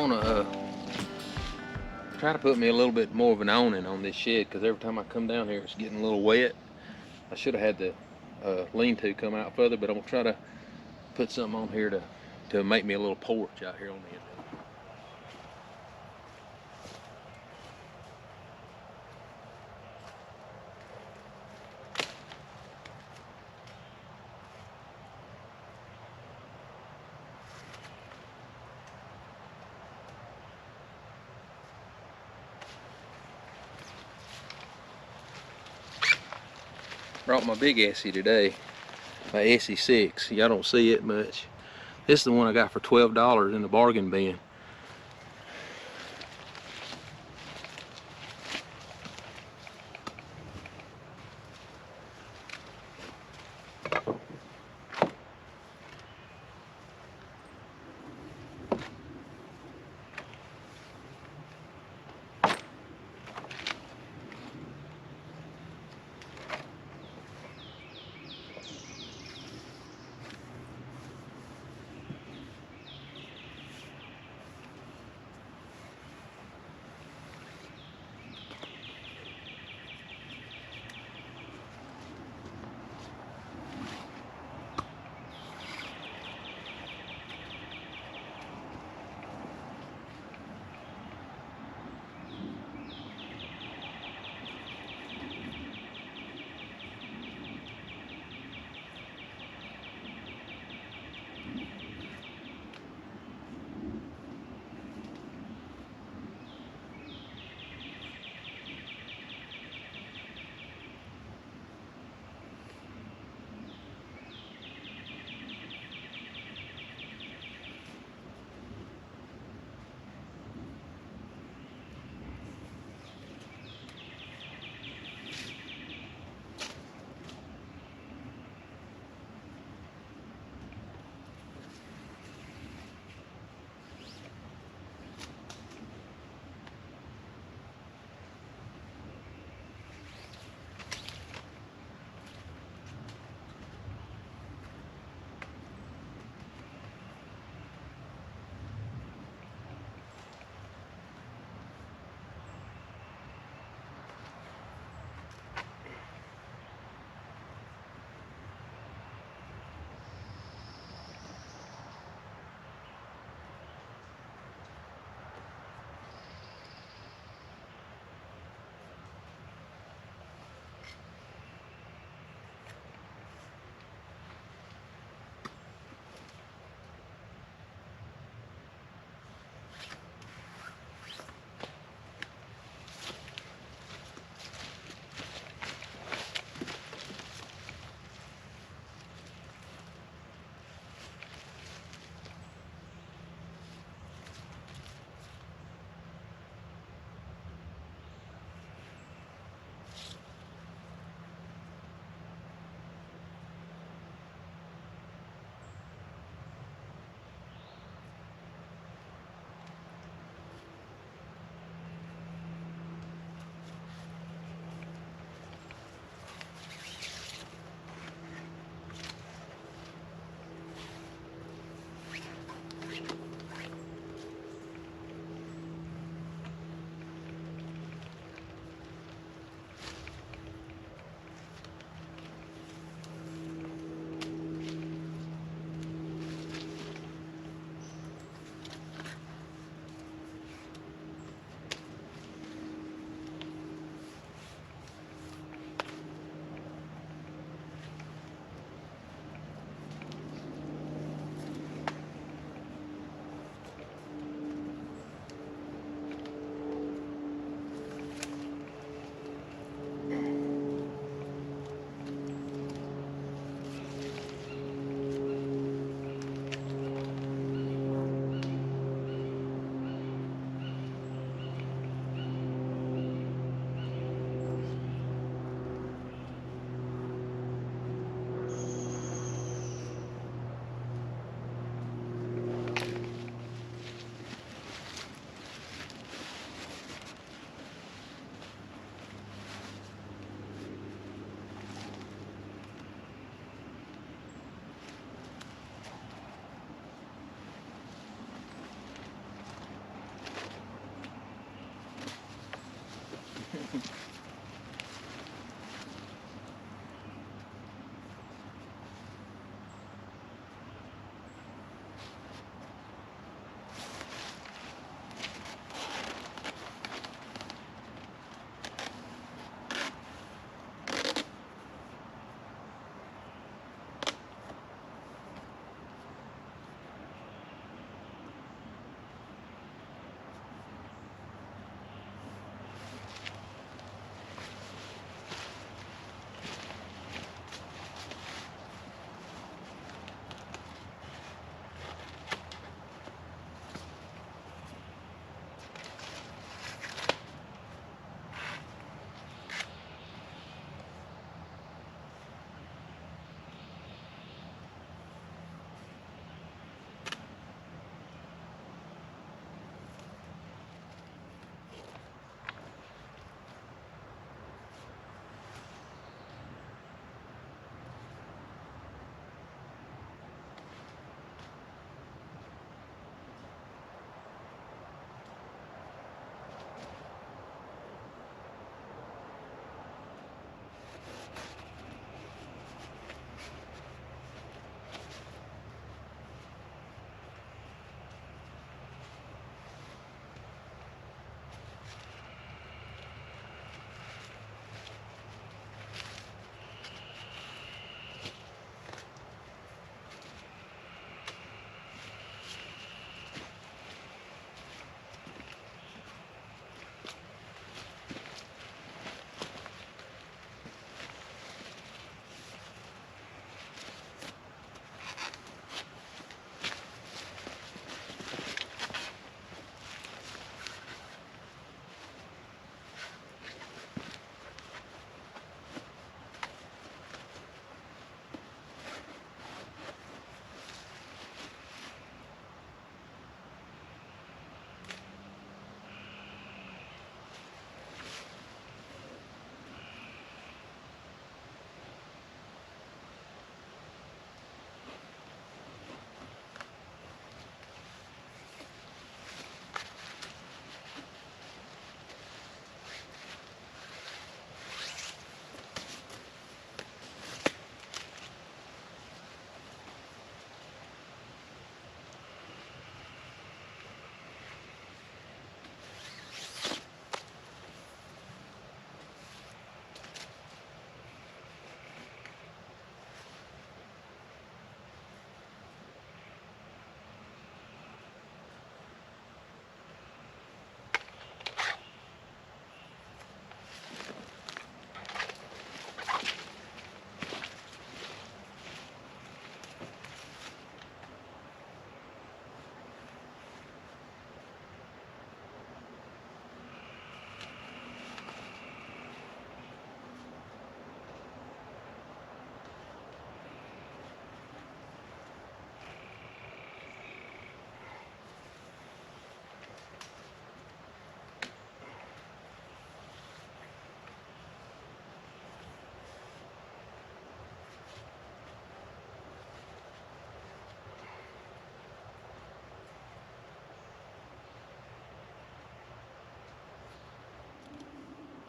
want to try to put me a little bit more of an awning on this shed, because every time I come down here it's getting a little wet. I should have had the lean-to come out further, but I'm gonna try to put something on here to make me a little porch out here on the end. Brought my big Essie today, my Essie 6. Y'all don't see it much. This is the one I got for $12 in the bargain bin.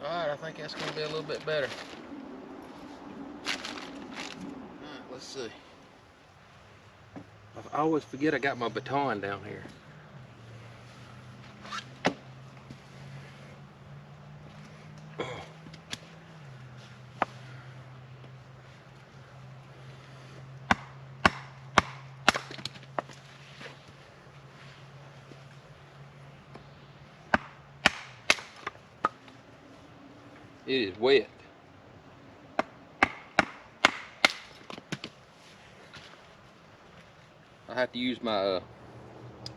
Alright, I think that's going to be a little bit better. Alright, let's see. I always forget I got my baton down here. It is wet. I have to use my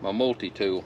my multi-tool.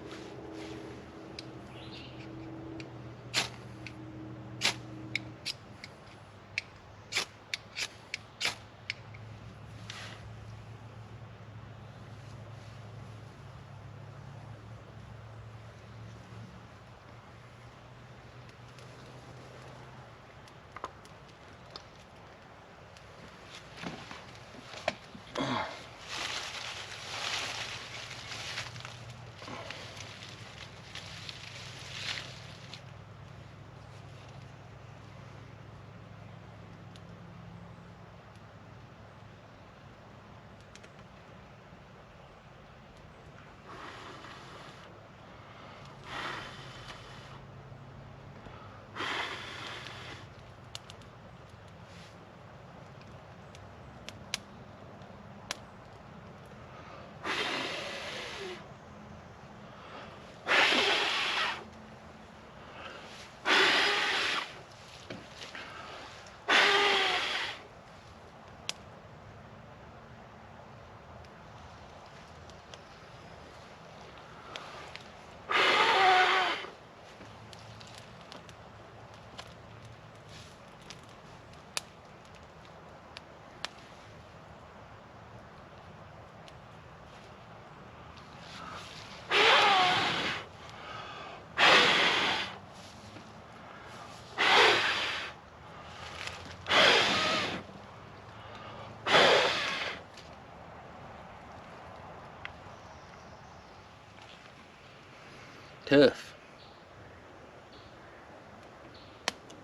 tough.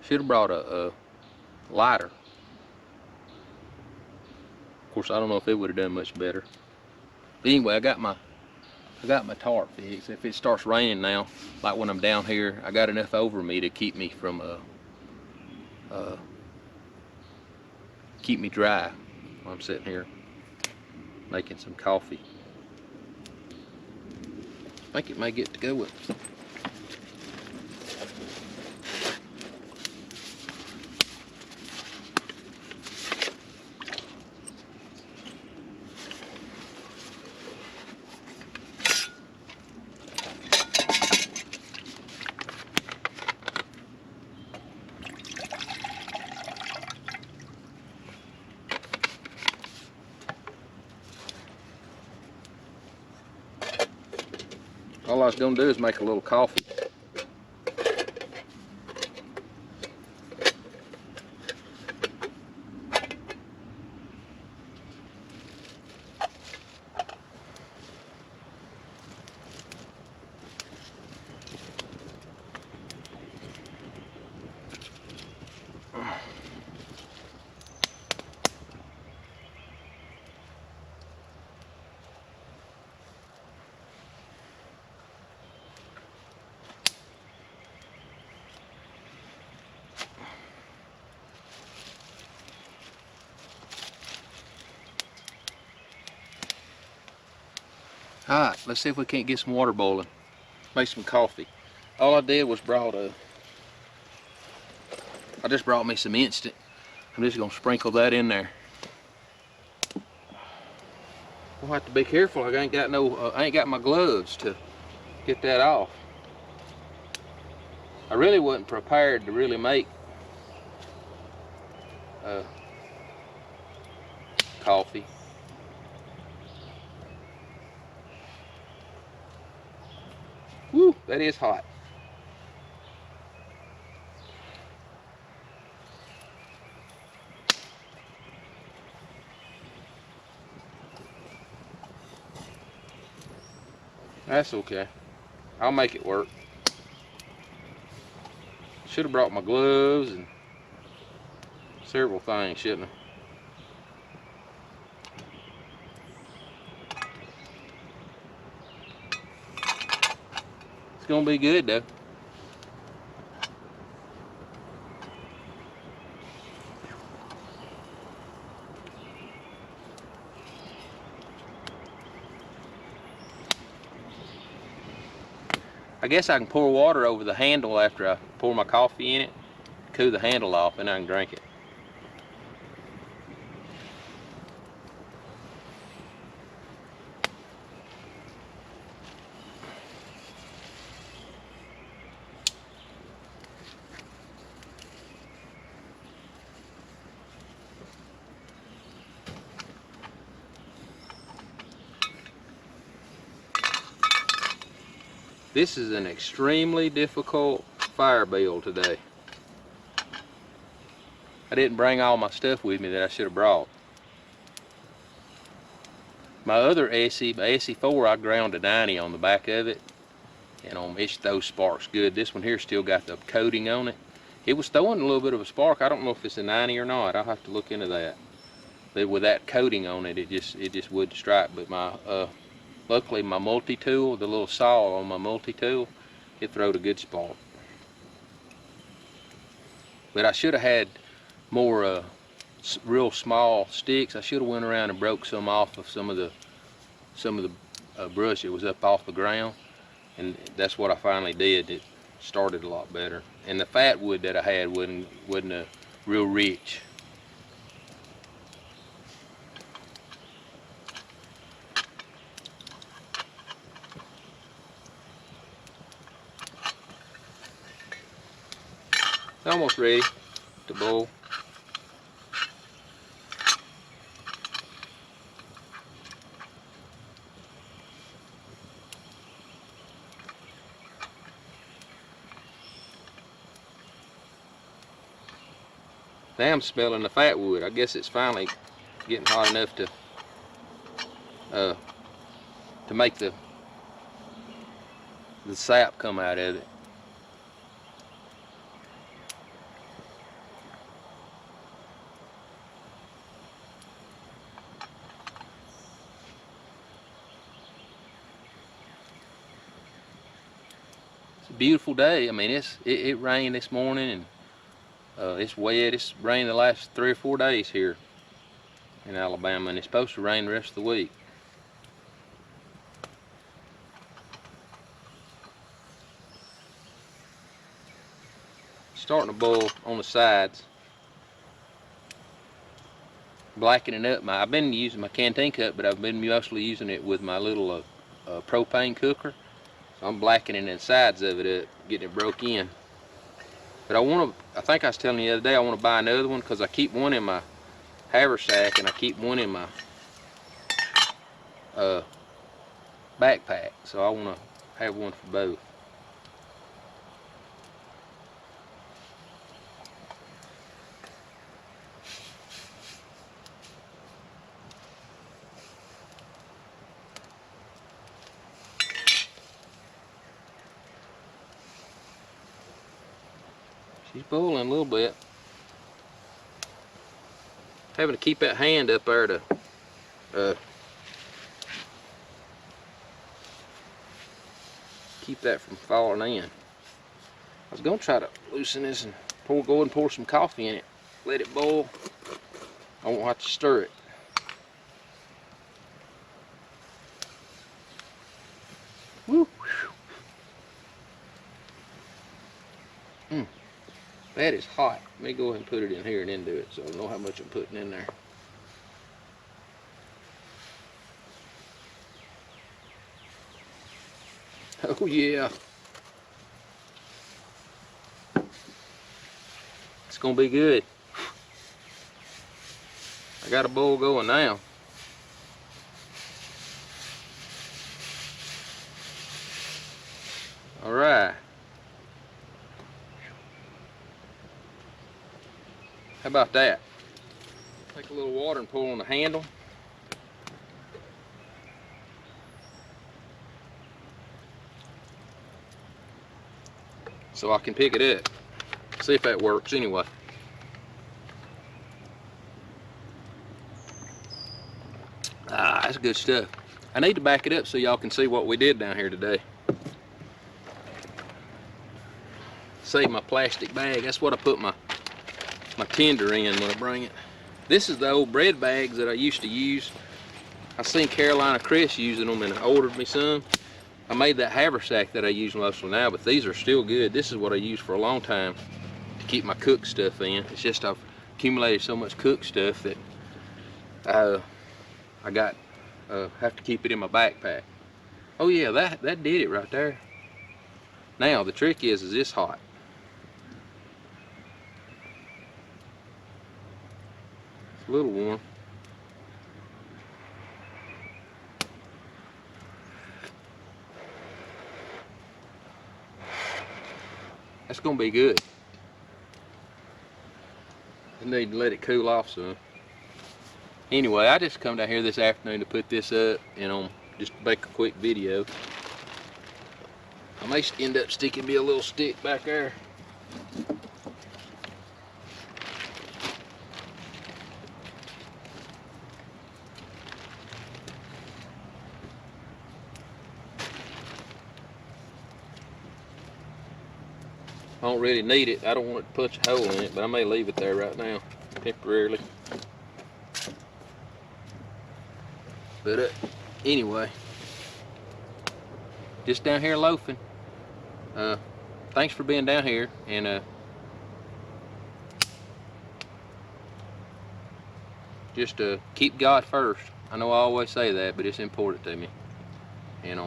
Should have brought a lighter. Of course, I don't know if it would have done much better. But anyway, I got my tarp fixed. If it starts raining now, like when I'm down here, I got enough over me to keep me from keep me dry while I'm sitting here making some coffee. I think it may get to go with. All I was going to do is make a little coffee. Alright, let's see if we can't get some water boiling. Make some coffee. All I did was I just brought me some instant. I'm just gonna sprinkle that in there. I'll have to be careful. I ain't got my gloves to get that off. I really wasn't prepared to really make coffee. Woo, that is hot. That's okay. I'll make it work. Should have brought my gloves and several things, shouldn't I? It's gonna be good though. I guess I can pour water over the handle after I pour my coffee in it, cool the handle off, and I can drink it. This is an extremely difficult fire build today. I didn't bring all my stuff with me that I should have brought. My other Essie, my SE4, I ground a 90 on the back of it, and it throws sparks good. This one here still got the coating on it. It was throwing a little bit of a spark. I don't know if it's a 90 or not. I'll have to look into that. But with that coating on it, it just wouldn't strike. But my luckily my multi-tool, the little saw on my multi-tool, it throwed a good spark. But I should have had more real small sticks. I should have went around and broke some off of some of the brush that was up off the ground, and that's what I finally did. It started a lot better. And the fat wood that I had wasn't real rich. It's almost ready to boil. Now I'm smelling the fat wood. I guess it's finally getting hot enough to make the the sap come out of it. It's a beautiful day. I mean, it rained this morning, and it's wet. It's rained the last 3 or 4 days here in Alabama, and it's supposed to rain the rest of the week. Starting to boil on the sides. Blackening up I've been using my canteen cup, but I've been mostly using it with my little propane cooker. So I'm blackening the sides of it up, getting it broke in. But I think I was telling you the other day, I want to buy another one because I keep one in my haversack and I keep one in my backpack. So I want to have one for both. She's boiling a little bit. Having to keep that hand up there to keep that from falling in. I was gonna try to loosen this and go ahead and pour some coffee in it. Let it boil. I won't have to stir it. Woo. That is hot. Let me go ahead and put it in here and then do it so I know how much I'm putting in there. Oh yeah. It's gonna be good. I got a bowl going now. All right. How about that? Take a little water and pull on the handle. So I can pick it up. See if that works anyway. Ah, that's good stuff. I need to back it up so y'all can see what we did down here today. Save my plastic bag. That's what I put my tender in when I bring it. This is the old bread bags that I used to use. I seen Carolina Chris using them and I ordered me some. I made that haversack that I use mostly now, but these are still good. This is what I used for a long time to keep my cooked stuff in. It's just I've accumulated so much cooked stuff that I got have to keep it in my backpack. Oh yeah, that did it right there. Now the trick is this hot? A little warm. That's gonna be good. I need to let it cool off some. Anyway, I just come down here this afternoon to put this up and just make a quick video. I may end up sticking me a little stick back there. I don't really need it. I don't want it to punch a hole in it, but I may leave it there right now, temporarily. But anyway, just down here loafing. Thanks for being down here, and just keep God first. I know I always say that, but it's important to me. And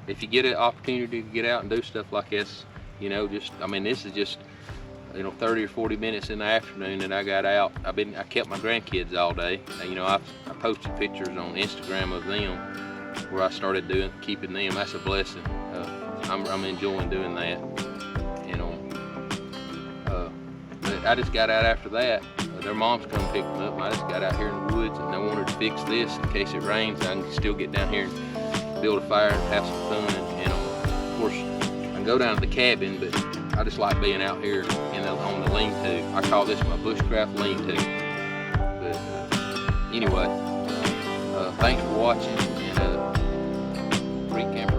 if you get an opportunity to get out and do stuff like this, you know, I mean, this is just, 30 or 40 minutes in the afternoon that I got out. I kept my grandkids all day. I posted pictures on Instagram of them where I started keeping them. That's a blessing. I'm enjoying doing that. But I just got out after that. Their moms come pick them up. I just got out here in the woods and I wanted to fix this in case it rains. I can still get down here and build a fire, have some fun, and of course I can go down to the cabin, but I just like being out here on the lean-to. I call this my Bushcraft lean-to. But anyway, thanks for watching, and recap.